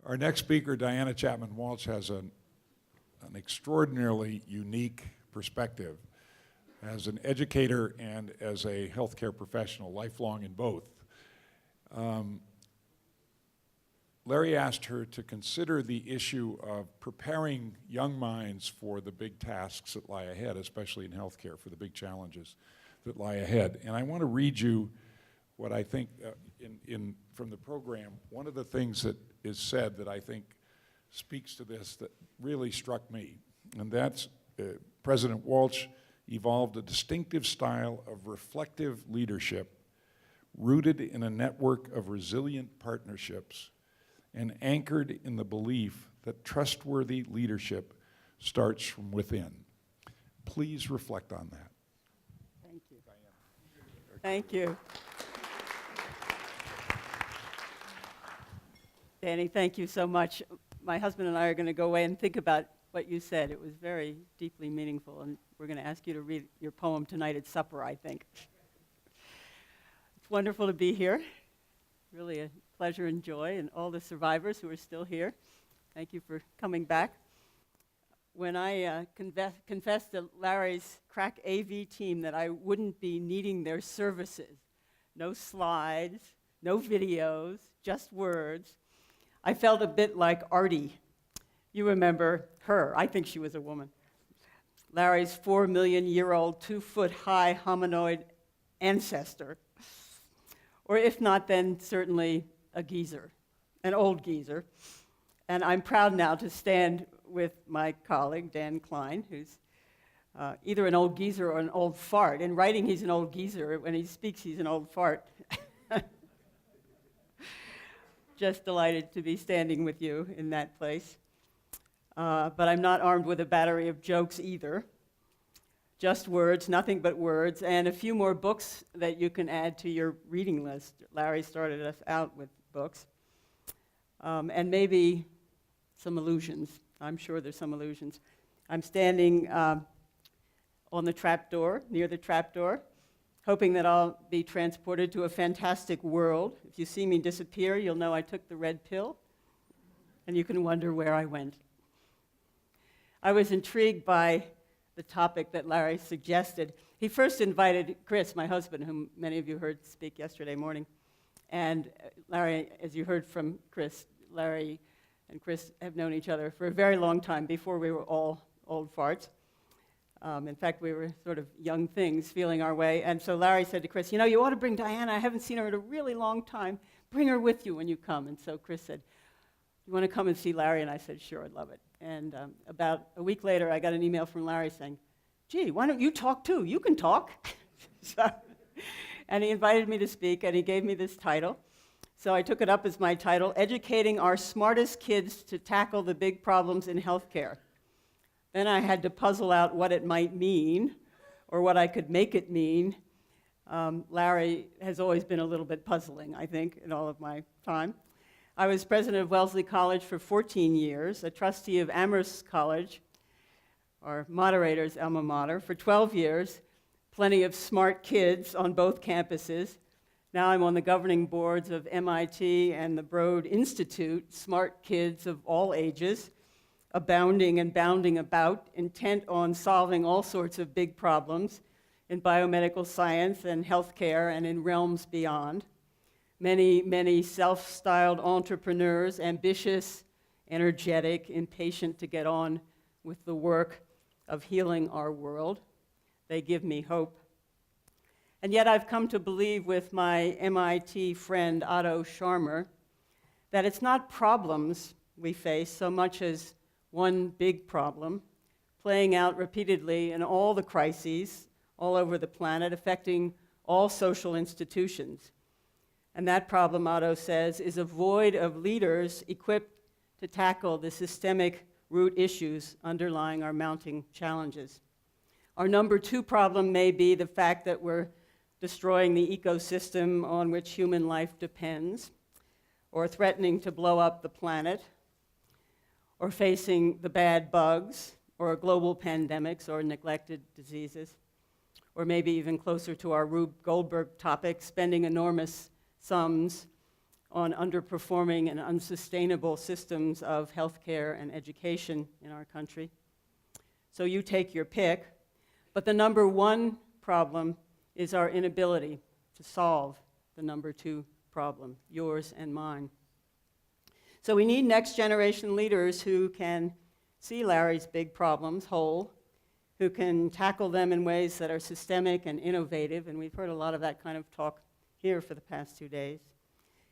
Our next speaker, Diana Chapman Walsh, has an extraordinarily unique perspective as an educator and as a healthcare professional, lifelong in both. Larry asked her to consider the issue of preparing young minds for the big tasks that lie ahead, especially in healthcare, for the big challenges that lie ahead. And I want to read you what I think from the program. One of the things that is said that I think speaks to this that really struck me, and that's President Walsh evolved a distinctive style of reflective leadership rooted in a network of resilient partnerships and anchored in the belief that trustworthy leadership starts from within. Please reflect on that. Thank you. Thank you. Danny, thank you so much. My husband and I are going to go away and think about what you said. It was very deeply meaningful, and we're going to ask you to read your poem tonight at supper, I think. It's wonderful to be here. Really a pleasure and joy, and all the survivors who are still here. Thank you for coming back. When I confessed to Larry's crack AV team that I wouldn't be needing their services, no slides, no videos, just words, I felt a bit like Artie. You remember her. I think she was a woman. Larry's 4-million-year-old, 2-foot-high hominoid ancestor. Or if not, then certainly a geezer, an old geezer. And I'm proud now to stand with my colleague, Dan Klein, who's either an old geezer or an old fart. In writing, he's an old geezer. When he speaks, he's an old fart. Just delighted to be standing with you in that place. But I'm not armed with a battery of jokes either. Just words, nothing but words, and a few more books that you can add to your reading list. Larry started us out with books. And maybe some illusions. I'm sure there's some illusions. I'm standing on the trapdoor, near the trapdoor, hoping that I'll be transported to a fantastic world. If you see me disappear, you'll know I took the red pill, and you can wonder where I went. I was intrigued by the topic that Larry suggested. He first invited Chris, my husband, whom many of you heard speak yesterday morning. And Larry, as you heard from Chris, Larry and Chris have known each other for a very long time, before we were all old farts. In fact, we were sort of young things feeling our way. And so Larry said to Chris, you know, you ought to bring Diana. I haven't seen her in a really long time. Bring her with you when you come. And so Chris said, you want to come and see Larry? And I said, sure, I'd love it. And about a week later, I got an email from Larry saying, gee, why don't you talk too? You can talk. And he invited me to speak, and he gave me this title. So I took it up as my title, Educating Our Smartest Kids to Tackle the Big Problems in Healthcare. Then I had to puzzle out what it might mean, or what I could make it mean. Larry has always been a little bit puzzling, I think, in all of my time. I was president of Wellesley College for 14 years, a trustee of Amherst College, our moderator's alma mater, for 12 years, plenty of smart kids on both campuses. Now I'm on the governing boards of MIT and the Broad Institute, smart kids of all ages, abounding and bounding about, intent on solving all sorts of big problems in biomedical science and healthcare and in realms beyond. Many, many self-styled entrepreneurs, ambitious, energetic, impatient to get on with the work of healing our world. They give me hope. And yet I've come to believe with my MIT friend Otto Scharmer that it's not problems we face so much as one big problem, playing out repeatedly in all the crises all over the planet, affecting all social institutions. And that problem, Otto says, is a void of leaders equipped to tackle the systemic root issues underlying our mounting challenges. Our number 2 problem may be the fact that we're destroying the ecosystem on which human life depends, or threatening to blow up the planet, or facing the bad bugs, or global pandemics, or neglected diseases, or maybe even closer to our Rube Goldberg topic, spending enormous sums on underperforming and unsustainable systems of healthcare and education in our country. So you take your pick, but the number one problem is our inability to solve the number two problem, yours and mine. So we need next generation leaders who can see Larry's big problems whole, who can tackle them in ways that are systemic and innovative, and we've heard a lot of that kind of talk here for the past 2 days,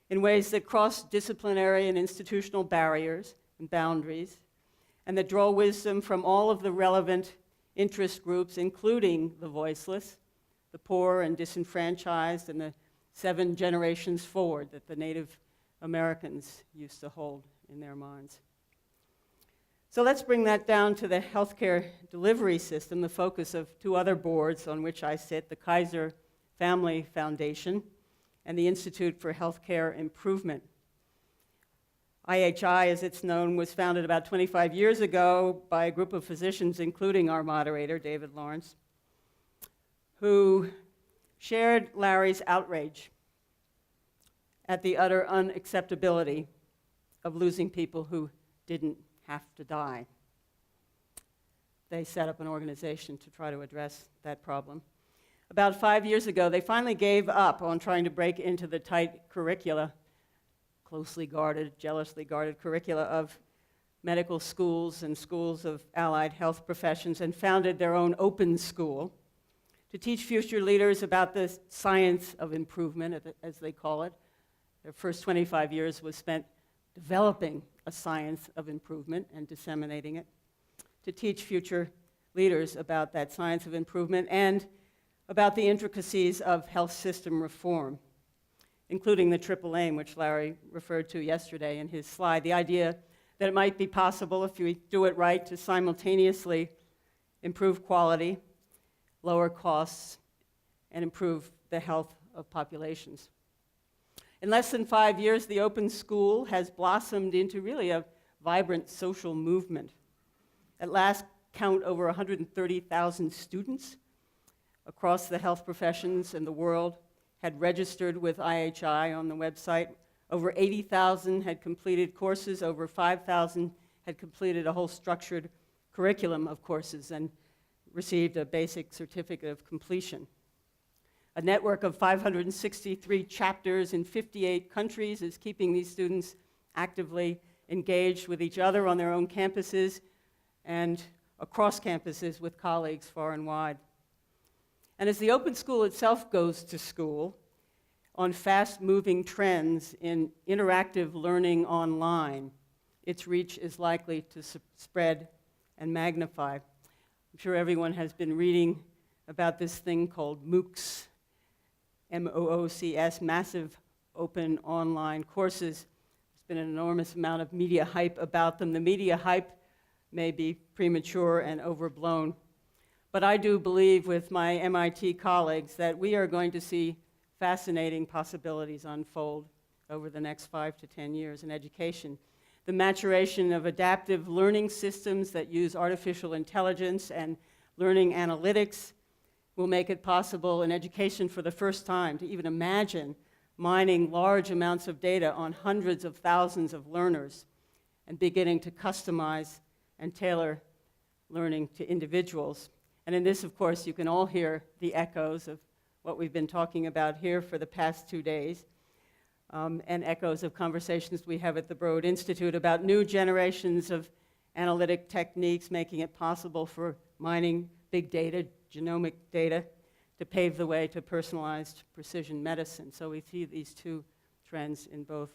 in ways that cross disciplinary and institutional barriers and boundaries, and that draw wisdom from all of the relevant interest groups, including the voiceless, the poor and disenfranchised, and the 7 generations forward that the Native Americans used to hold in their minds. So let's bring that down to the healthcare delivery system, the focus of 2 other boards on which I sit, the Kaiser Family Foundation and the Institute for Healthcare Improvement. IHI, as it's known, was founded about 25 years ago by a group of physicians, including our moderator, David Lawrence, who shared Larry's outrage at the utter unacceptability of losing people who didn't have to die. They set up an organization to try to address that problem. About 5 years ago, they finally gave up on trying to break into the tight curricula, closely guarded, jealously guarded curricula of medical schools and schools of allied health professions, and founded their own open school to teach future leaders about the science of improvement, as they call it. Their first 25 years was spent developing a science of improvement and disseminating it, to teach future leaders about that science of improvement and about the intricacies of health system reform, including the triple aim, which Larry referred to yesterday in his slide, the idea that it might be possible, if we do it right, to simultaneously improve quality, lower costs, and improve the health of populations. In less than 5 years, the open school has blossomed into really a vibrant social movement. At last count, over 130,000 students across the health professions in the world had registered with IHI on the website. Over 80,000 had completed courses. Over 5,000 had completed a whole structured curriculum of courses and received a basic certificate of completion. A network of 563 chapters in 58 countries is keeping these students actively engaged with each other on their own campuses and across campuses with colleagues far and wide. And as the open school itself goes to school on fast-moving trends in interactive learning online, its reach is likely to spread and magnify. I'm sure everyone has been reading about this thing called MOOCs, MOOCs, massive open online courses. There's been an enormous amount of media hype about them. The media hype may be premature and overblown, but I do believe with my MIT colleagues that we are going to see fascinating possibilities unfold over the next 5 to 10 years in education. The maturation of adaptive learning systems that use artificial intelligence and learning analytics will make it possible in education for the first time to even imagine mining large amounts of data on hundreds of thousands of learners and beginning to customize and tailor learning to individuals. And in this, of course, you can all hear the echoes of what we've been talking about here for the past 2 days, and echoes of conversations we have at the Broad Institute about new generations of analytic techniques making it possible for mining big data, genomic data, to pave the way to personalized precision medicine. So we see these 2 trends in both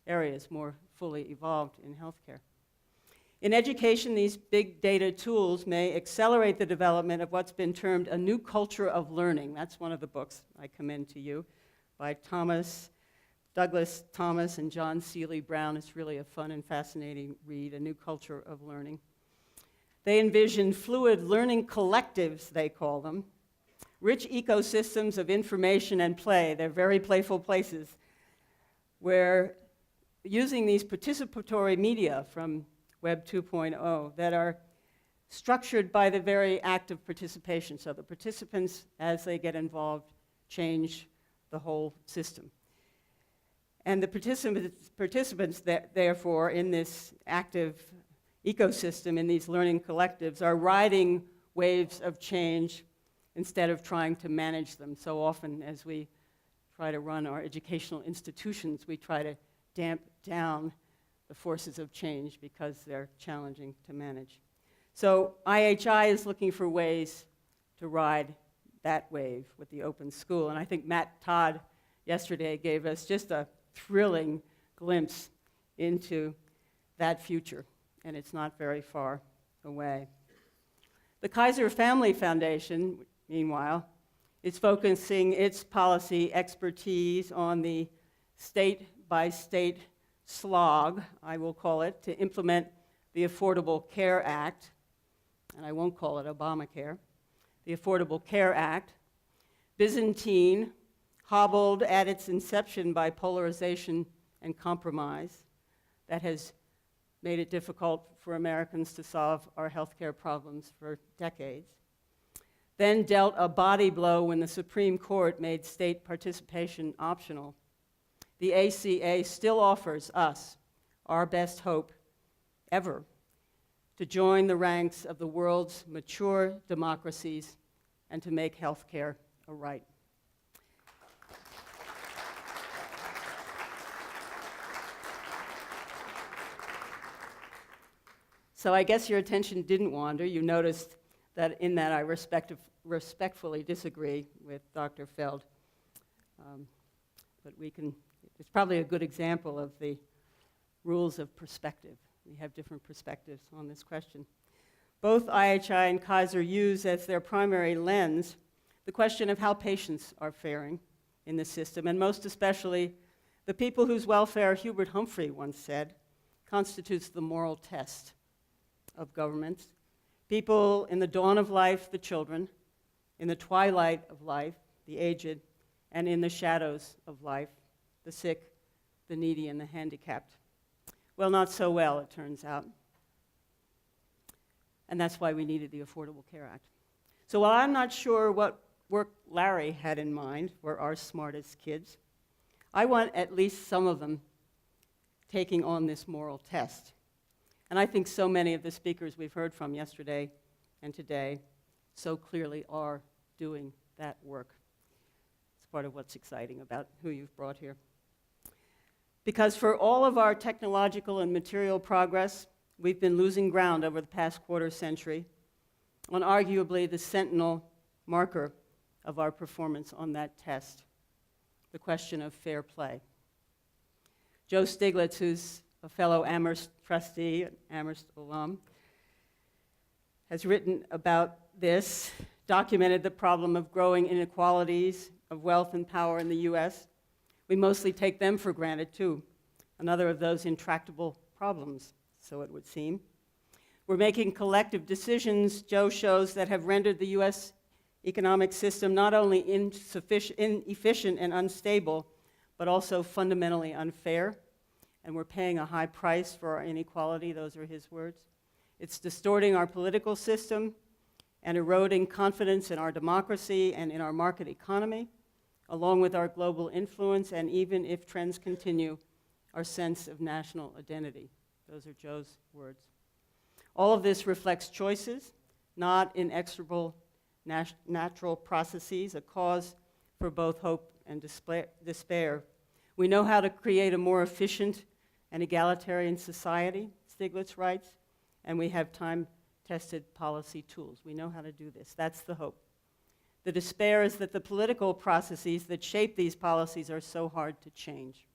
areas more fully evolved in healthcare. In education, these big data tools may accelerate the development of what's been termed a new culture of learning. That's one of the books I commend to you by Douglas Thomas and John Seeley Brown. It's really a fun and fascinating read, A New Culture of Learning. They envision fluid learning collectives, they call them, rich ecosystems of information and play. They're very playful places where using these participatory media from Web 2.0 that are structured by the very act of participation. So the participants, as they get involved, change the whole system. And the participants therefore, in this active ecosystem, in these learning collectives, are riding waves of change instead of trying to manage them. So often as we try to run our educational institutions, we try to damp down the forces of change because they're challenging to manage. So IHI is looking for ways to ride that wave with the open school. And I think Matt Todd yesterday gave us just a thrilling glimpse into that future, and it's not very far away. The Kaiser Family Foundation, meanwhile, is focusing its policy expertise on the state-by-state slog, I will call it, to implement the Affordable Care Act, and I won't call it Obamacare, the Affordable Care Act, Byzantine, hobbled at its inception by polarization and compromise, that has made it difficult for Americans to solve our healthcare problems for decades. Then dealt a body blow when the Supreme Court made state participation optional. The ACA still offers us our best hope ever to join the ranks of the world's mature democracies and to make healthcare a right. So I guess your attention didn't wander. You noticed that in that I respectfully disagree with Dr. Feld. But it's probably a good example of the rules of perspective. We have different perspectives on this question. Both IHI and Kaiser use as their primary lens the question of how patients are faring in the system, and most especially the people whose welfare, Hubert Humphrey once said, constitutes the moral test of governments. People in the dawn of life, the children, in the twilight of life, the aged, and in the shadows of life, the sick, the needy, and the handicapped. Well, not so well, it turns out. And that's why we needed the Affordable Care Act. So while I'm not sure what work Larry had in mind for our smartest kids, I want at least some of them taking on this moral test. And I think so many of the speakers we've heard from yesterday and today so clearly are doing that work. It's part of what's exciting about who you've brought here. Because for all of our technological and material progress, we've been losing ground over the past quarter century on arguably the sentinel marker of our performance on that test, the question of fair play. Joe Stiglitz, who's a fellow Amherst trustee, an Amherst alum, has written about this, documented the problem of growing inequalities of wealth and power in the U.S. We mostly take them for granted, too. Another of those intractable problems, so it would seem. We're making collective decisions, Joe shows, that have rendered the U.S. economic system not only inefficient and unstable, but also fundamentally unfair. And we're paying a high price for our inequality, those are his words. It's distorting our political system and eroding confidence in our democracy and in our market economy, along with our global influence, and even if trends continue, our sense of national identity. Those are Joe's words. All of this reflects choices, not inexorable natural processes, a cause for both hope and despair. We know how to create a more efficient and egalitarian society, Stiglitz writes, and we have time-tested policy tools. We know how to do this. That's the hope. The despair is that the political processes that shape these policies are so hard to change.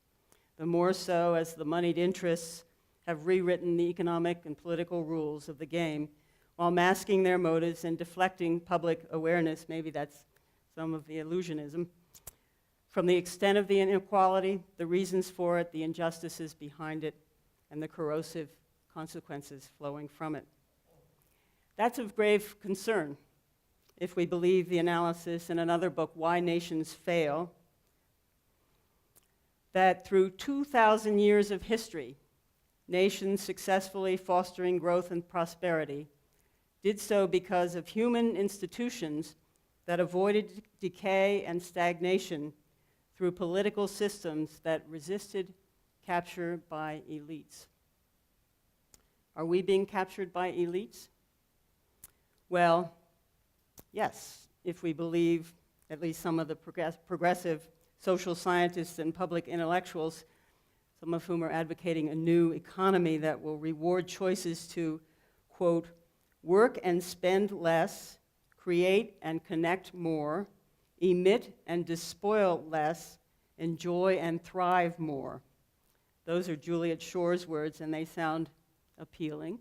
The more so as the moneyed interests have rewritten the economic and political rules of the game while masking their motives and deflecting public awareness, maybe that's some of the illusionism, from the extent of the inequality, the reasons for it, the injustices behind it, and the corrosive consequences flowing from it. That's of grave concern if we believe the analysis in another book, Why Nations Fail, that through 2,000 years of history, nations successfully fostering growth and prosperity did so because of human institutions that avoided decay and stagnation through political systems that resisted capture by elites. Are we being captured by elites? Well, yes, if we believe at least some of the progressive social scientists and public intellectuals, some of whom are advocating a new economy that will reward choices to, quote, work and spend less, create and connect more, emit and despoil less, enjoy and thrive more. Those are Juliet Shore's words, and they sound appealing,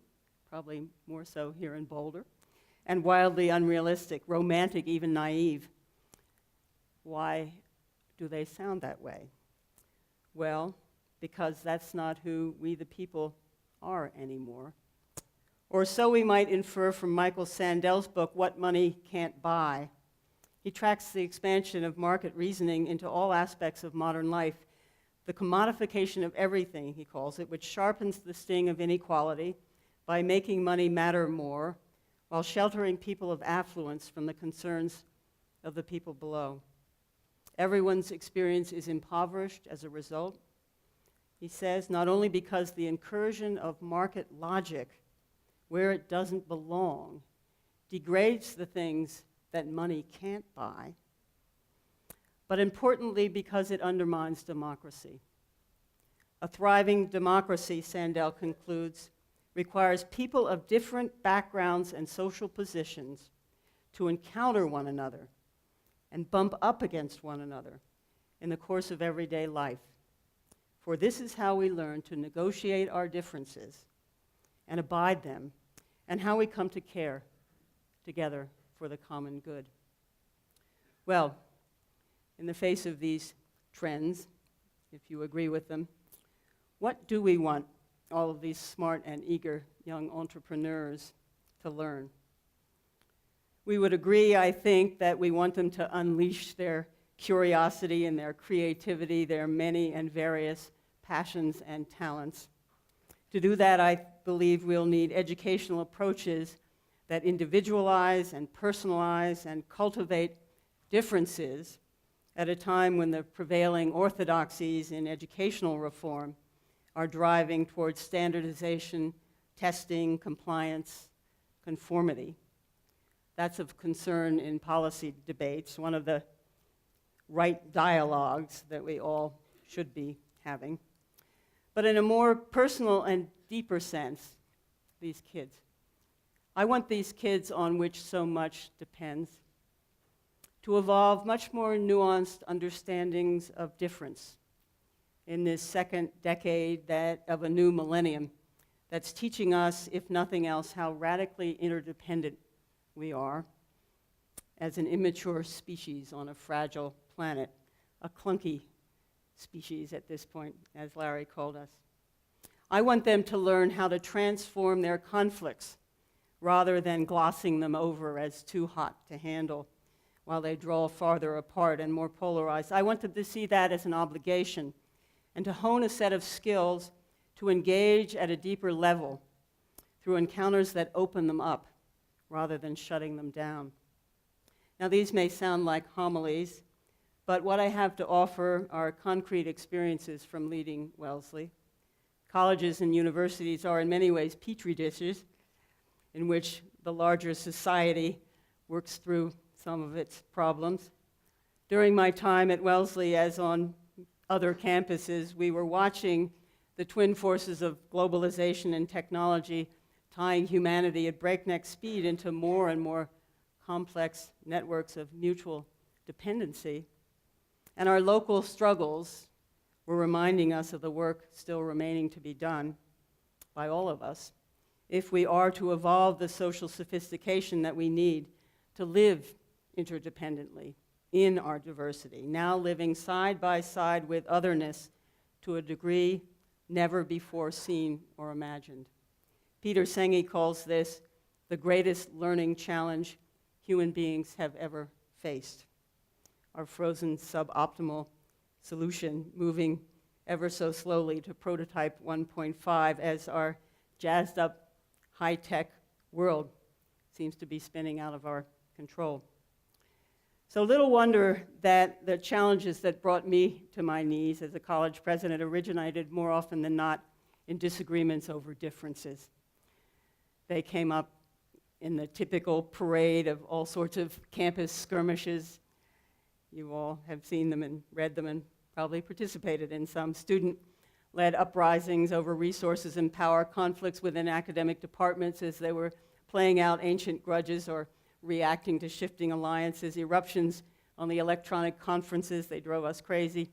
probably more so here in Boulder, and wildly unrealistic, romantic, even naive. Why do they sound that way? Well, because that's not who we the people are anymore. Or so we might infer from Michael Sandel's book, What Money Can't Buy. He tracks the expansion of market reasoning into all aspects of modern life, the commodification of everything, he calls it, which sharpens the sting of inequality by making money matter more, while sheltering people of affluence from the concerns of the people below. Everyone's experience is impoverished as a result, he says, not only because the incursion of market logic where it doesn't belong degrades the things that money can't buy, but importantly because it undermines democracy. A thriving democracy, Sandel concludes, requires people of different backgrounds and social positions to encounter one another and bump up against one another in the course of everyday life. For this is how we learn to negotiate our differences and abide them, and how we come to care together for the common good. Well, in the face of these trends, if you agree with them, what do we want all of these smart and eager young entrepreneurs to learn? We would agree, I think, that we want them to unleash their curiosity and their creativity, their many and various passions and talents. To do that, I believe we'll need educational approaches that individualize and personalize and cultivate differences at a time when the prevailing orthodoxies in educational reform are driving towards standardization, testing, compliance, conformity. That's of concern in policy debates, one of the right dialogues that we all should be having. But in a more personal and deeper sense, these kids. I want these kids on which so much depends to evolve much more nuanced understandings of difference in this second decade of a new millennium that's teaching us, if nothing else, how radically interdependent we are as an immature species on a fragile planet, a clunky species at this point, as Larry called us. I want them to learn how to transform their conflicts rather than glossing them over as too hot to handle while they draw farther apart and more polarized. I want them to see that as an obligation and to hone a set of skills to engage at a deeper level through encounters that open them up rather than shutting them down. Now, these may sound like homilies, but what I have to offer are concrete experiences from leading Wellesley. Colleges and universities are in many ways petri dishes in which the larger society works through some of its problems. During my time at Wellesley, as on other campuses, we were watching the twin forces of globalization and technology tying humanity at breakneck speed into more and more complex networks of mutual dependency. And our local struggles were reminding us of the work still remaining to be done by all of us if we are to evolve the social sophistication that we need to live interdependently in our diversity, now living side by side with otherness to a degree never before seen or imagined. Peter Senge calls this the greatest learning challenge human beings have ever faced. Our frozen suboptimal solution moving ever so slowly to prototype 1.5 as our jazzed up high-tech world seems to be spinning out of our control. So little wonder that the challenges that brought me to my knees as a college president originated more often than not in disagreements over differences. They came up in the typical parade of all sorts of campus skirmishes. You all have seen them and read them and probably participated in some student-led uprisings over resources and power, conflicts within academic departments as they were playing out ancient grudges or reacting to shifting alliances, eruptions on the electronic conferences, they drove us crazy,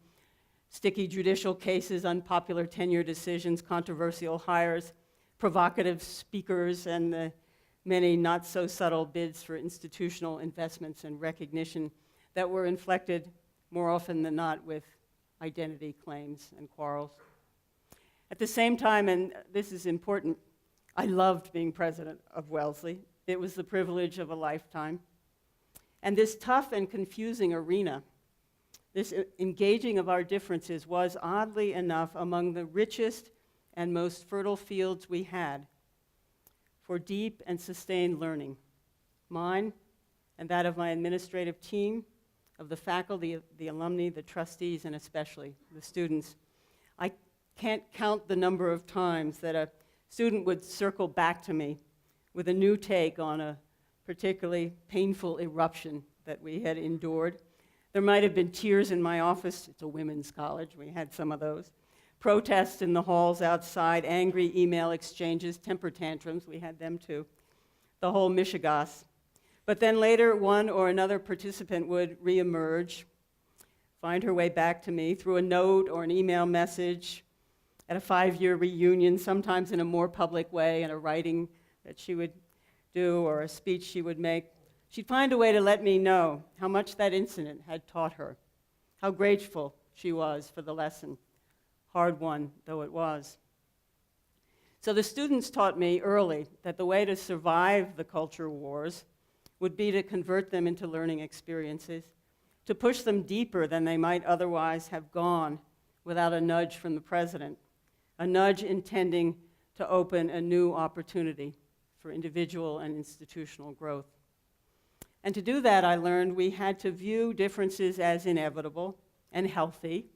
sticky judicial cases, unpopular tenure decisions, controversial hires, provocative speakers, and the many not-so-subtle bids for institutional investments and recognition that were inflected more often than not with identity claims and quarrels. At the same time, and this is important, I loved being president of Wellesley. It was the privilege of a lifetime. And this tough and confusing arena, this engaging of our differences was, oddly enough, among the richest and most fertile fields we had for deep and sustained learning. Mine and that of my administrative team, of the faculty, the alumni, the trustees, and especially the students. I can't count the number of times that a student would circle back to me with a new take on a particularly painful eruption that we had endured. There might have been tears in my office. It's a women's college. We had some of those. Protests in the halls outside, angry email exchanges, temper tantrums. We had them too. The whole mishigas. But then later, one or another participant would reemerge, find her way back to me through a note or an email message at a 5-year reunion, sometimes in a more public way, in a writing that she would do or a speech she would make. She'd find a way to let me know how much that incident had taught her, how grateful she was for the lesson, hard one though it was. So the students taught me early that the way to survive the culture wars would be to convert them into learning experiences, to push them deeper than they might otherwise have gone without a nudge from the president, a nudge intending to open a new opportunity for individual and institutional growth. And to do that, I learned we had to view differences as inevitable and healthy,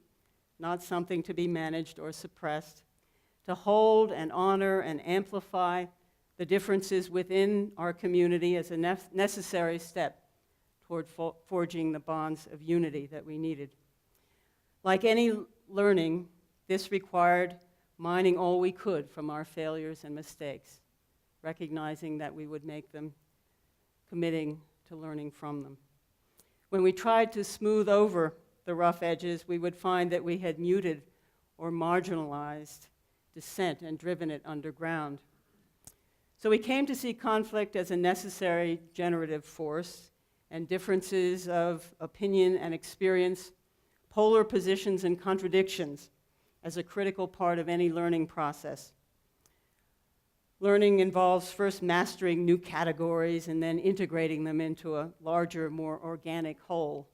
not something to be managed or suppressed, to hold and honor and amplify the differences within our community as a necessary step toward forging the bonds of unity that we needed. Like any learning, this required mining all we could from our failures and mistakes, recognizing that we would make them, committing to learning from them. When we tried to smooth over the rough edges, we would find that we had muted or marginalized dissent and driven it underground. So we came to see conflict as a necessary generative force, and differences of opinion and experience, polar positions and contradictions as a critical part of any learning process. Learning involves first mastering new categories and then integrating them into a larger, more organic whole.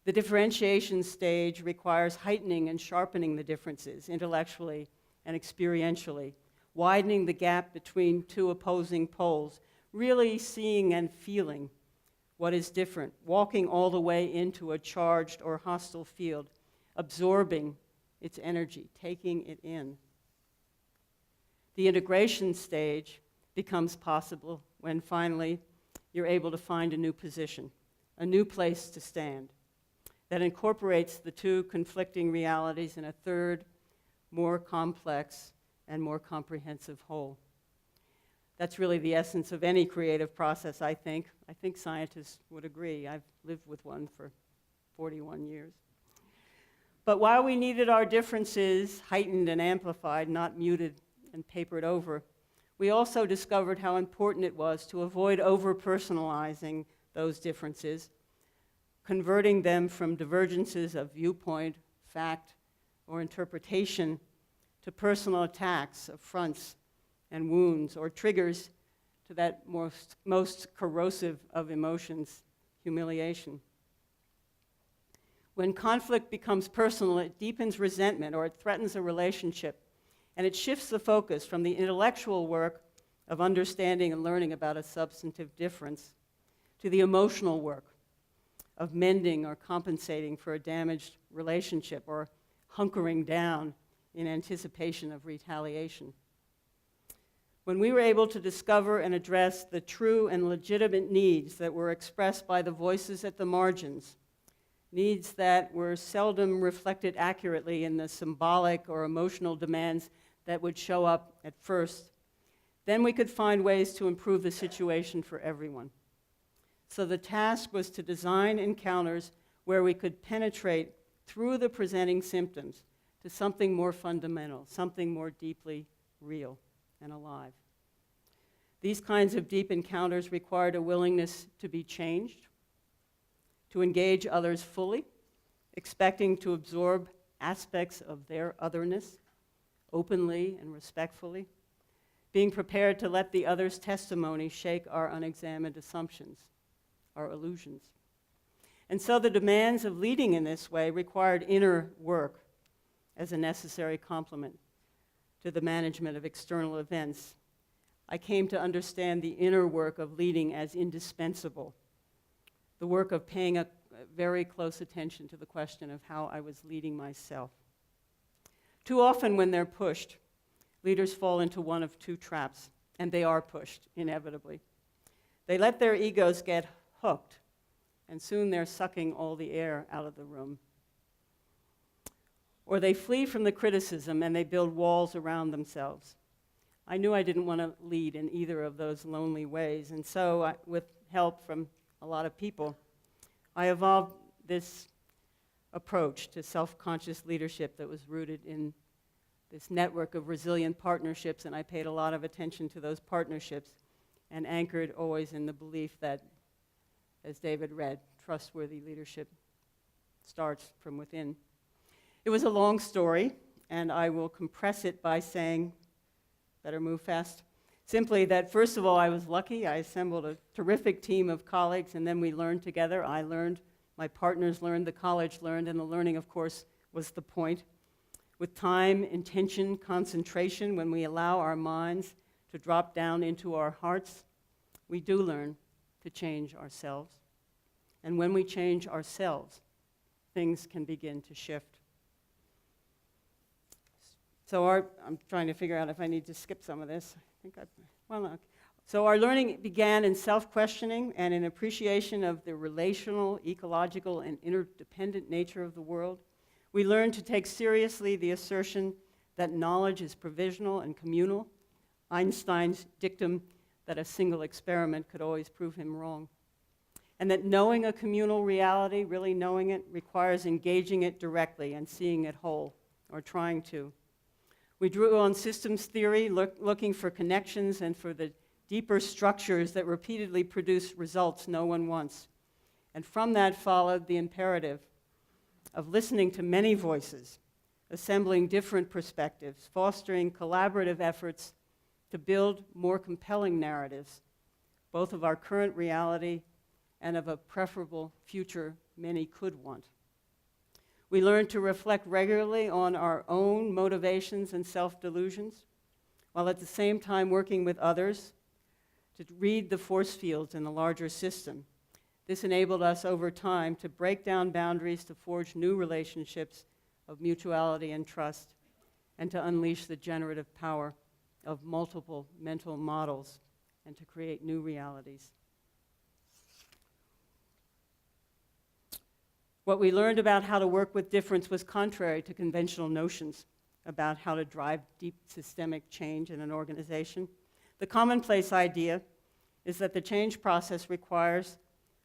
The differentiation stage requires heightening and sharpening the differences intellectually and experientially, widening the gap between two opposing poles, really seeing and feeling what is different, walking all the way into a charged or hostile field, absorbing its energy, taking it in. The integration stage becomes possible when finally you're able to find a new position, a new place to stand that incorporates the two conflicting realities in a third, more complex and more comprehensive whole. That's really the essence of any creative process, I think. I think scientists would agree. I've lived with one for 41 years. But while we needed our differences heightened and amplified, not muted and papered over, we also discovered how important it was to avoid over-personalizing those differences, converting them from divergences of viewpoint, fact, or interpretation to personal attacks, affronts, and wounds, or triggers to that most corrosive of emotions, humiliation. When conflict becomes personal, it deepens resentment or it threatens a relationship, and it shifts the focus from the intellectual work of understanding and learning about a substantive difference to the emotional work of mending or compensating for a damaged relationship or hunkering down in anticipation of retaliation. When we were able to discover and address the true and legitimate needs that were expressed by the voices at the margins, needs that were seldom reflected accurately in the symbolic or emotional demands that would show up at first, then we could find ways to improve the situation for everyone. So the task was to design encounters where we could penetrate through the presenting symptoms to something more fundamental, something more deeply real and alive. These kinds of deep encounters required a willingness to be changed, to engage others fully, expecting to absorb aspects of their otherness openly and respectfully, being prepared to let the other's testimony shake our unexamined assumptions, our illusions. And so the demands of leading in this way required inner work as a necessary complement to the management of external events. I came to understand the inner work of leading as indispensable, the work of paying a very close attention to the question of how I was leading myself. Too often when they're pushed, leaders fall into one of two traps, and they are pushed, inevitably. They let their egos get hooked, and soon they're sucking all the air out of the room. Or they flee from the criticism and they build walls around themselves. I knew I didn't want to lead in either of those lonely ways, and so with help from a lot of people, I evolved this approach to self-conscious leadership that was rooted in this network of resilient partnerships, and I paid a lot of attention to those partnerships and anchored always in the belief that, as David read, trustworthy leadership starts from within. It was a long story, and I will compress it by saying, better move fast, simply that first of all, I was lucky. I assembled a terrific team of colleagues, and then we learned together. I learned, my partners learned, the college learned, and the learning, of course, was the point. With time, intention, concentration, when we allow our minds to drop down into our hearts, we do learn to change ourselves. And when we change ourselves, things can begin to shift. So I'm trying to figure out if I need to skip some of this. So our learning began in self-questioning and in appreciation of the relational, ecological, and interdependent nature of the world. We learned to take seriously the assertion that knowledge is provisional and communal, Einstein's dictum that a single experiment could always prove him wrong, and that knowing a communal reality, really knowing it, requires engaging it directly and seeing it whole, or trying to. We drew on systems theory, looking for connections and for the deeper structures that repeatedly produce results no one wants. And from that followed the imperative of listening to many voices, assembling different perspectives, fostering collaborative efforts to build more compelling narratives, both of our current reality and of a preferable future many could want. We learned to reflect regularly on our own motivations and self-delusions, while at the same time working with others to read the force fields in the larger system. This enabled us over time to break down boundaries, to forge new relationships of mutuality and trust, and to unleash the generative power of multiple mental models and to create new realities. What we learned about how to work with difference was contrary to conventional notions about how to drive deep systemic change in an organization. The commonplace idea is that the change process requires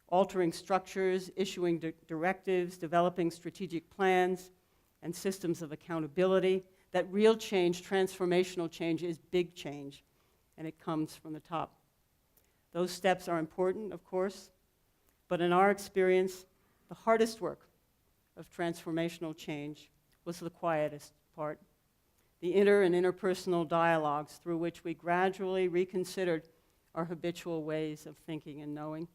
altering structures, issuing directives, developing strategic plans, and systems of accountability, that real change, transformational change, is big change, and it comes from the top. Those steps are important, of course, but in our experience, the hardest work of transformational change was the quietest part, the inner and interpersonal dialogues through which we gradually reconsidered our habitual ways of thinking and knowing.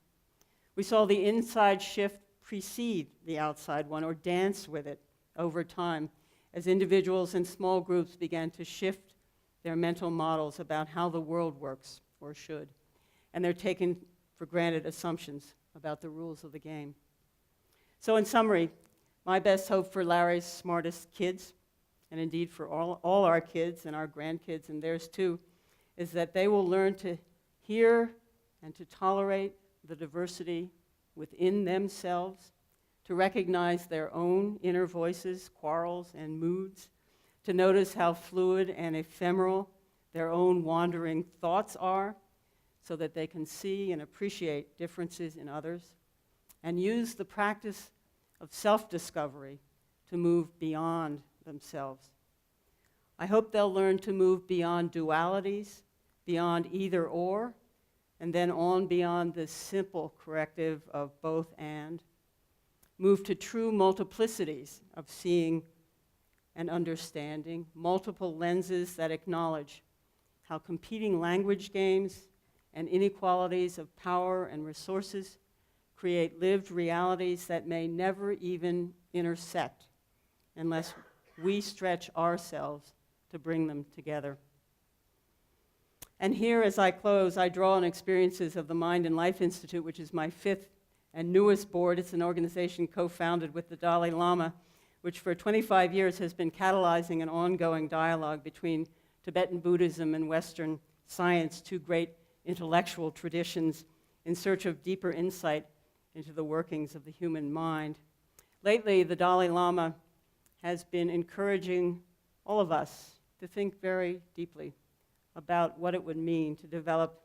We saw the inside shift precede the outside one, or dance with it over time, as individuals and small groups began to shift their mental models about how the world works, or should, and their taken for granted assumptions about the rules of the game. So in summary, my best hope for Larry's smartest kids, and indeed for all our kids and our grandkids and theirs too, is that they will learn to hear and to tolerate the diversity within themselves, to recognize their own inner voices, quarrels, and moods, to notice how fluid and ephemeral their own wandering thoughts are, so that they can see and appreciate differences in others, and use the practice of self-discovery to move beyond themselves. I hope they'll learn to move beyond dualities, beyond either or, and then on beyond the simple corrective of both and. Move to true multiplicities of seeing and understanding, multiple lenses that acknowledge how competing language games and inequalities of power and resources create lived realities that may never even intersect unless we stretch ourselves to bring them together. And here, as I close, I draw on experiences of the Mind and Life Institute, which is my 5th and newest board. It's an organization co-founded with the Dalai Lama, which for 25 years has been catalyzing an ongoing dialogue between Tibetan Buddhism and Western science, two great intellectual traditions in search of deeper insight into the workings of the human mind. Lately, the Dalai Lama has been encouraging all of us to think very deeply about what it would mean to develop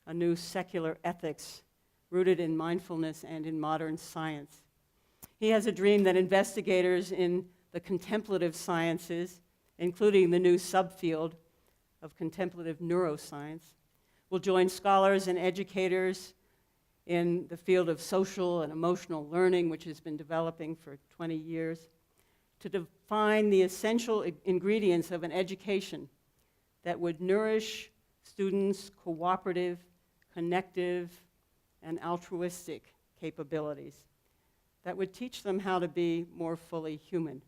a new secular ethics rooted in mindfulness and in modern science. He has a dream that investigators in the contemplative sciences, including the new subfield of contemplative neuroscience, will join scholars and educators in the field of social and emotional learning, which has been developing for 20 years, to define the essential ingredients of an education that would nourish students' cooperative, connective, and altruistic capabilities, that would teach them how to be more fully human.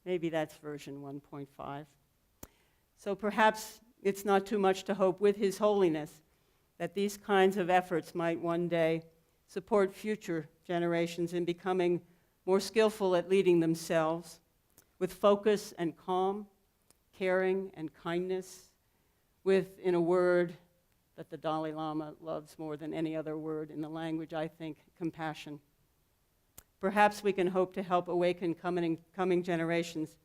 Maybe that's version 1.5. So perhaps it's not too much to hope with His Holiness that these kinds of efforts might one day support future generations in becoming more skillful at leading themselves with focus and calm, caring and kindness, with, in a word that the Dalai Lama loves more than any other word in the language, I think, compassion. Perhaps we can hope to help awaken coming generations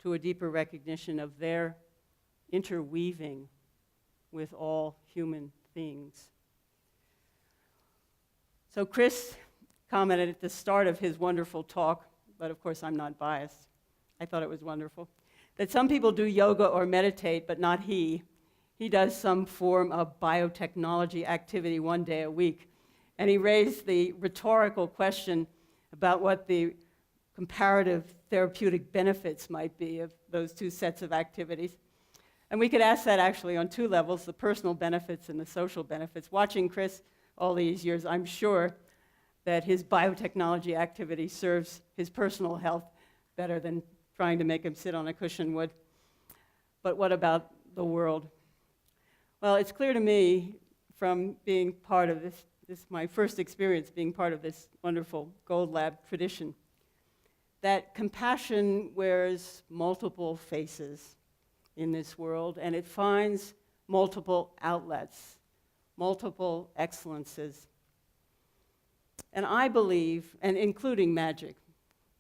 to a deeper recognition of their interweaving with all human beings. So Chris commented at the start of his wonderful talk, but of course I'm not biased, I thought it was wonderful, that some people do yoga or meditate, but not he. He does some form of biotechnology activity one day a week. And he raised the rhetorical question about what the comparative therapeutic benefits might be of those two sets of activities. And we could ask that actually on two levels, the personal benefits and the social benefits. Watching Chris all these years, I'm sure that his biotechnology activity serves his personal health better than trying to make him sit on a cushion would. But what about the world? Well, it's clear to me from being part of this my first experience being part of this wonderful GoldLab tradition, that compassion wears multiple faces in this world, and it finds multiple outlets, multiple excellences. And I believe, and including magic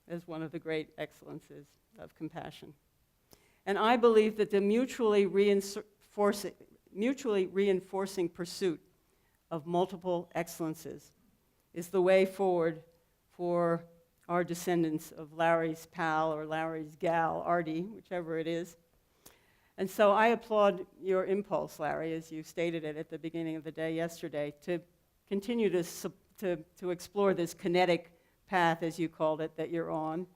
as one of the great excellences of compassion, and I believe that the mutually reinforcing pursuit of multiple excellences is the way forward for our descendants of Larry's pal or Larry's gal, Artie, whichever it is. And so I applaud your impulse, Larry, as you stated it at the beginning of the day yesterday, to continue to explore this kinetic path, as you called it, that you're on.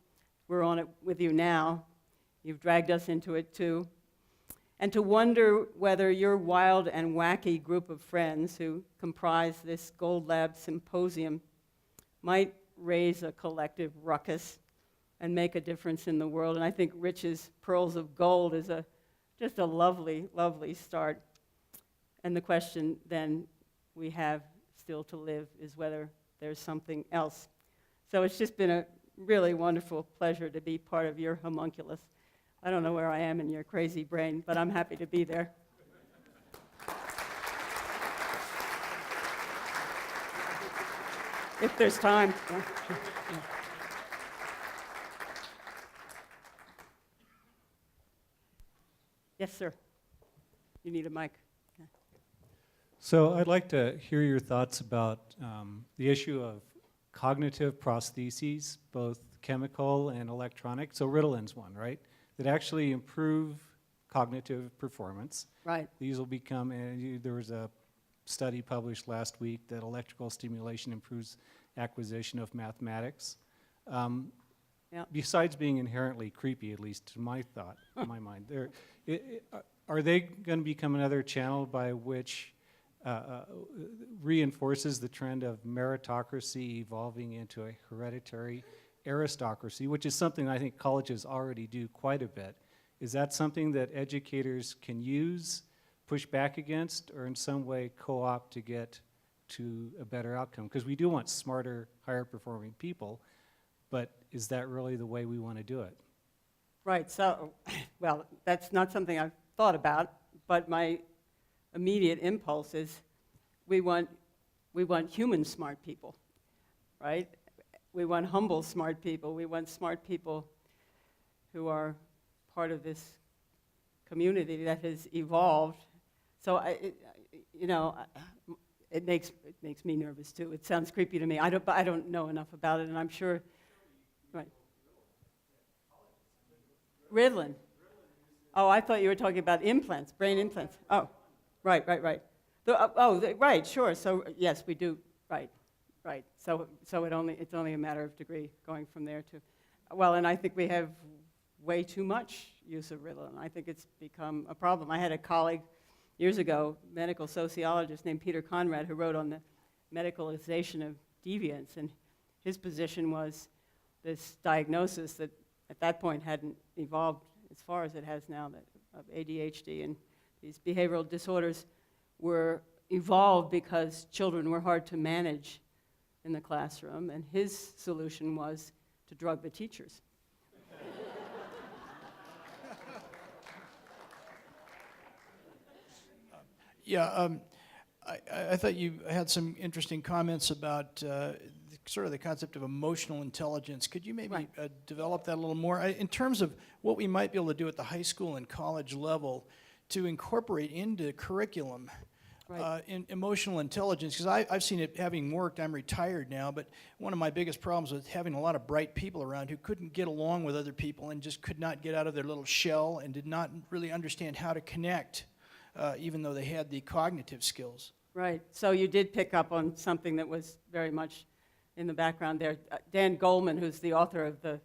We're on it with you now. You've dragged us into it too. And to wonder whether your wild and wacky group of friends who comprise this GoldLab Symposium might raise a collective ruckus and make a difference in the world. And I think Rich's Pearls of Gold is just a lovely, lovely start. And the question then we have still to live is whether there's something else. So it's just been really wonderful pleasure to be part of your homunculus. I don't know where I am in your crazy brain, but I'm happy to be there. If there's time. Yeah. Yeah. Yes, sir. You need a mic. Okay. So I'd like to hear your thoughts about the issue of cognitive prostheses, both chemical and electronic. So Ritalin's one, right? That actually improve cognitive performance. Right. These will become, there was a study published last week that electrical stimulation improves acquisition of mathematics. Yeah. Besides being inherently creepy, at least to my thought, my mind, are they going to become another channel by which reinforces the trend of meritocracy evolving into a hereditary aristocracy, which is something I think colleges already do quite a bit? Is that something that educators can use, push back against, or in some way co-opt to get to a better outcome? Because we do want smarter, higher performing people, but is that really the way we want to do it? Right, so, well, that's not something I've thought about, but my immediate impulse is we want human smart people, right? We want humble smart people. We want smart people who are part of this community that has evolved. So, it makes me nervous too. It sounds creepy to me. I don't know enough about it, and I'm sure. Right. Ritalin. Oh, I thought you were talking about implants, brain implants. Oh, right. Right, sure. So yes, we do. Right. So it's only a matter of degree going from there to, well, and I think we have way too much use of Ritalin. I think it's become a problem. I had a colleague years ago, medical sociologist named Peter Conrad, who wrote on the medicalization of deviance, and his position was this diagnosis that at that point hadn't evolved as far as it has now, that of ADHD and these behavioral disorders were evolved because children were hard to manage in the classroom, and his solution was to drug the teachers. Yeah, I thought you had some interesting comments about sort of the concept of emotional intelligence. Could you maybe develop that a little more? In terms of what we might be able to do at the high school and college level to incorporate into curriculum in emotional intelligence, because I've seen it having worked. I'm retired now, but one of my biggest problems was having a lot of bright people around who couldn't get along with other people and just could not get out of their little shell and did not really understand how to connect, even though they had the cognitive skills. Right. So you did pick up on something that was very much in the background there. Dan Goleman, who's the author of the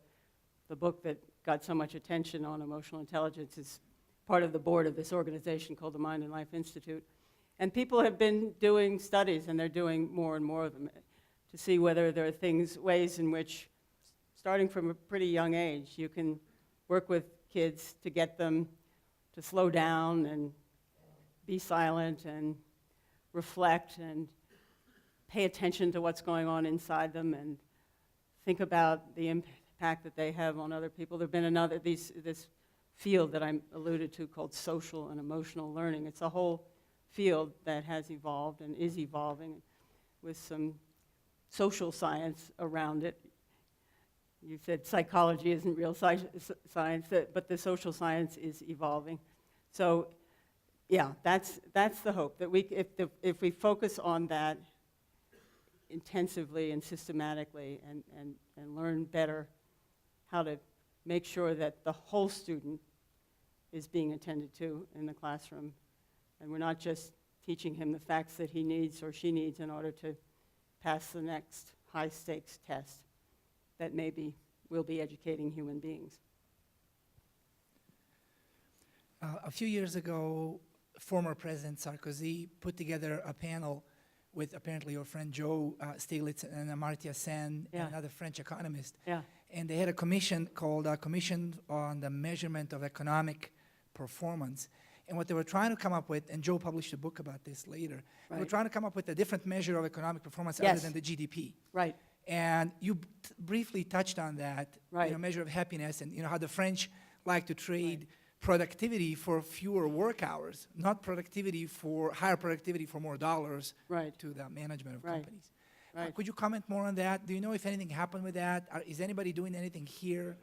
book that got so much attention on emotional intelligence, is part of the board of this organization called the Mind and Life Institute. And people have been doing studies, and they're doing more and more of them, to see whether there are ways in which, starting from a pretty young age, you can work with kids to get them to slow down and be silent and reflect and pay attention to what's going on inside them and think about the impact that they have on other people. There have been this field that I alluded to called social and emotional learning. It's a whole field that has evolved and is evolving with some social science around it. You said psychology isn't real science, but the social science is evolving. So, yeah, that's the hope, that if we focus on that intensively and systematically and learn better how to make sure that the whole student is being attended to in the classroom, and we're not just teaching him the facts that he needs or she needs in order to pass the next high-stakes test, that maybe we'll be educating human beings. A few years ago, former President Sarkozy put together a panel with apparently your friend Joe Stiglitz and Amartya Sen, and another French economist. Yeah. And they had a commission called Commission on the Measurement of Economic Performance. And what they were trying to come up with, and Joe published a book about this later, they were trying to come up with a different measure of economic performance other than the GDP. Right. And you briefly touched on that, Right. measure of happiness, and how the French like to trade productivity for fewer work hours, not higher productivity for more dollars Right. to the management of Right. companies. Right. Could you comment more on that? Do you know if anything happened with that? Is anybody doing anything here?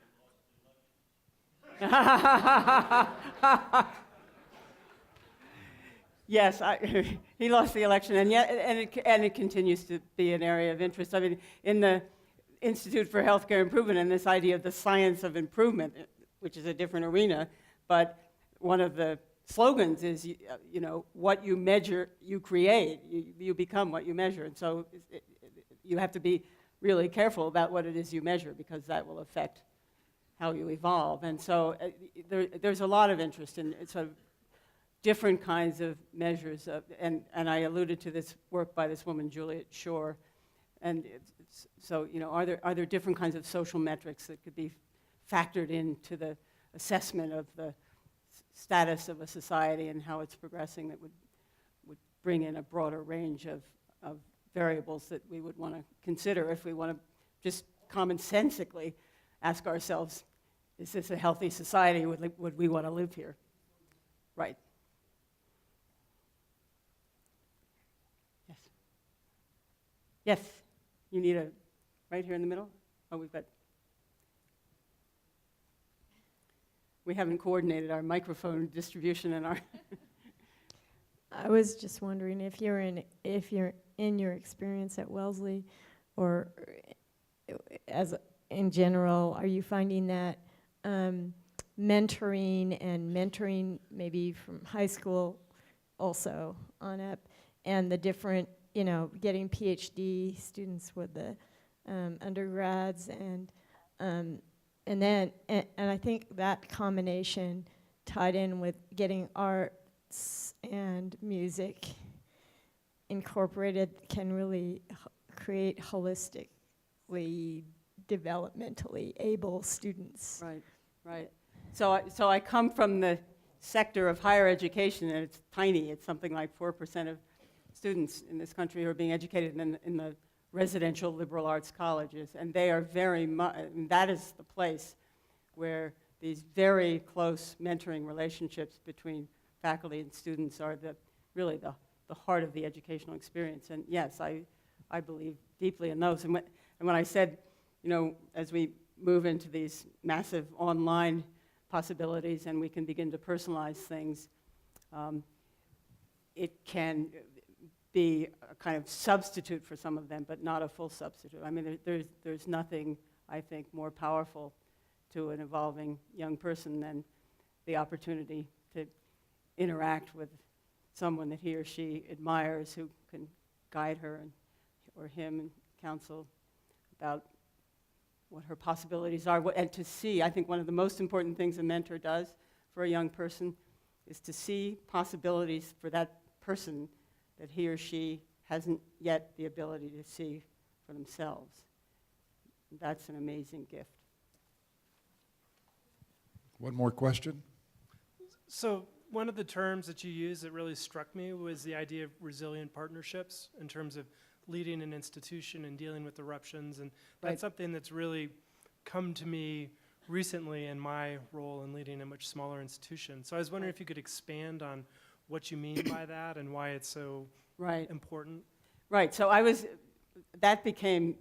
Yes, he lost the election, and yet, and it continues to be an area of interest. I mean, in the Institute for Healthcare Improvement, and this idea of the science of improvement, which is a different arena, but one of the slogans is, what you measure, you create. You become what you measure, and so you have to be really careful about what it is you measure, because that will affect how you evolve. And so there's a lot of interest in sort of different kinds of measures, and I alluded to this work by this woman, Juliet Shore, and so, are there different kinds of social metrics that could be factored into the assessment of the status of a society and how it's progressing that would bring in a broader range of variables that we would want to consider if we want to just commonsensically ask ourselves, is this a healthy society? Would we want to live here? Right. Yes. Yes. You need a, right here in the middle? Oh, we haven't coordinated our microphone distribution and our. I was just wondering if you're in your experience at Wellesley, or in general, are you finding that mentoring maybe from high school also on up, and the different, getting PhD students with the undergrads, and then I think that combination tied in with getting arts and music incorporated can really create holistically, developmentally able students. Right, right. So I come from the sector of higher education, and it's tiny. It's something like 4% of students in this country who are being educated in the residential liberal arts colleges, and they are very much, that is the place where these very close mentoring relationships between faculty and students are really the heart of the educational experience. And yes, I believe deeply in those. And when I said, as we move into these massive online possibilities and we can begin to personalize things, it can be a kind of substitute for some of them, but not a full substitute. I mean, there's nothing, I think, more powerful to an evolving young person than the opportunity to interact with someone that he or she admires, who can guide her or him and counsel about what her possibilities are. And to see, I think one of the most important things a mentor does for a young person is to see possibilities for that person that he or she hasn't yet the ability to see for themselves. That's an amazing gift. One more question? So one of the terms that you used that really struck me was the idea of resilient partnerships in terms of leading an institution and dealing with eruptions. And that's Right. something that's really come to me recently in my role in leading a much smaller institution. So I was wondering if you could expand on what you mean by that and why it's so Right. important. Right, so that became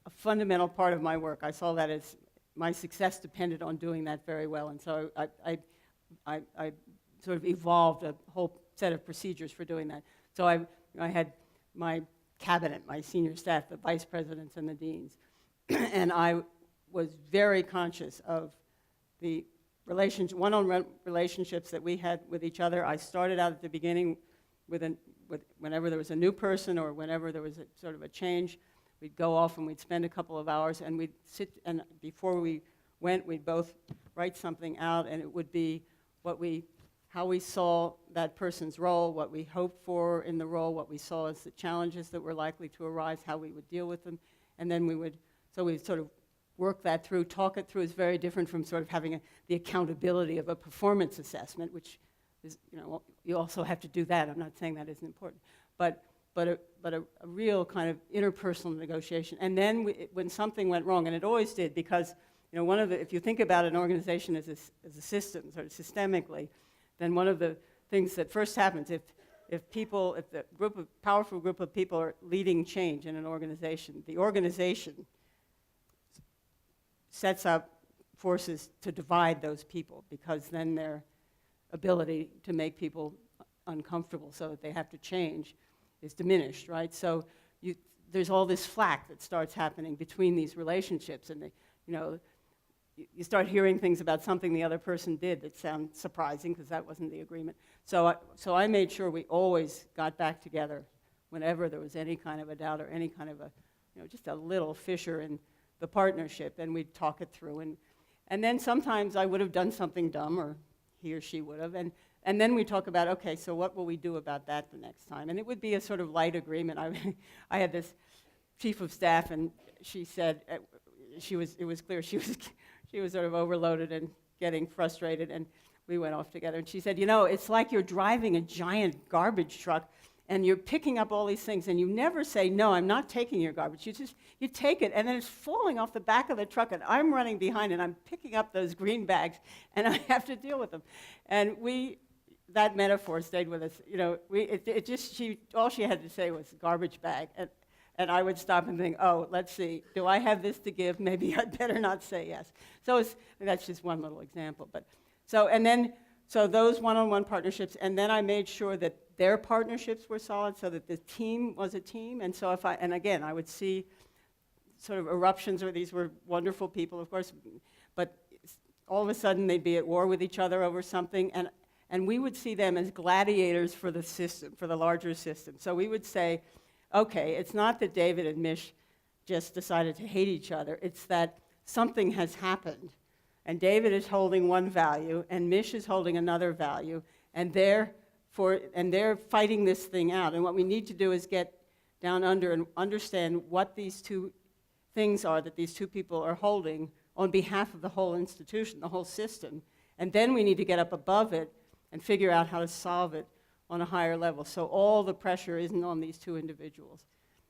a fundamental part of my work. I saw that as my success depended on doing that very well, and so I sort of evolved a whole set of procedures for doing that. So I had my cabinet, my senior staff, the vice presidents and the deans, and I was very conscious of the one-on-one relationships that we had with each other. I started out at the beginning with whenever there was a new person or whenever there was a sort of a change, we'd go off and we'd spend a couple of hours and we'd sit, and before we went, we'd both write something out, and it would be how we saw that person's role, what we hoped for in the role, what we saw as the challenges that were likely to arise, how we would deal with them, and then we'd sort of work that through, talk it through. Is very different from sort of having the accountability of a performance assessment, which is, you also have to do that. I'm not saying that isn't important. But but a real kind of interpersonal negotiation. And then when something went wrong, and it always did, because if you think about an organization as a system, sort of systemically, then one of the things that first happens, if the powerful group of people are leading change in an organization, the organization sets up forces to divide those people, because then their ability to make people uncomfortable so that they have to change is diminished, right? So there's all this flack that starts happening between these relationships, and you start hearing things about something the other person did that sound surprising because that wasn't the agreement. So I made sure we always got back together whenever there was any kind of a doubt or any kind of just a little fissure in the partnership, and we'd talk it through. And then sometimes I would have done something dumb, or he or she would have, and then we talk about, okay, so what will we do about that the next time? And it would be a sort of light agreement. I had this chief of staff, and she said, it was clear she was sort of overloaded and getting frustrated, and we went off together. And she said, it's like you're driving a giant garbage truck, and you're picking up all these things, and you never say, no, I'm not taking your garbage. You take it, and then it's falling off the back of the truck, and I'm running behind, and I'm picking up those green bags, and I have to deal with them. And that metaphor stayed with us. All she had to say was garbage bag, and I would stop and think, oh, let's see, do I have this to give? Maybe I'd better not say yes. So that's just one little example. So those one-on-one partnerships, and then I made sure that their partnerships were solid, so that the team was a team. And so again, I would see sort of eruptions, or these were wonderful people, of course, but all of a sudden they'd be at war with each other over something, and we would see them as gladiators for the system, for the larger system. So we would say, okay, it's not that David and Mish just decided to hate each other, it's that something has happened. And David is holding one value, and Mish is holding another value, and they're fighting this thing out. And what we need to do is get down under and understand what these two things are that these two people are holding on behalf of the whole institution, the whole system. And then we need to get up above it and figure out how to solve it on a higher level. So all the pressure isn't on these two individuals.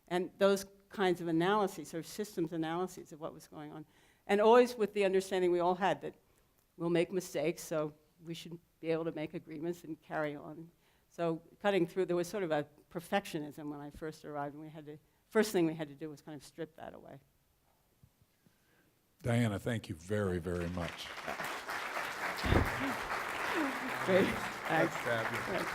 And those kinds of analyses, sort of systems analyses of what was going on. And always with the understanding we all had that we'll make mistakes, so we should be able to make agreements and carry on. So cutting through, there was sort of a perfectionism when I first arrived, and first thing we had to do was kind of strip that away. Diana, thank you very, very much. Great. That's fabulous.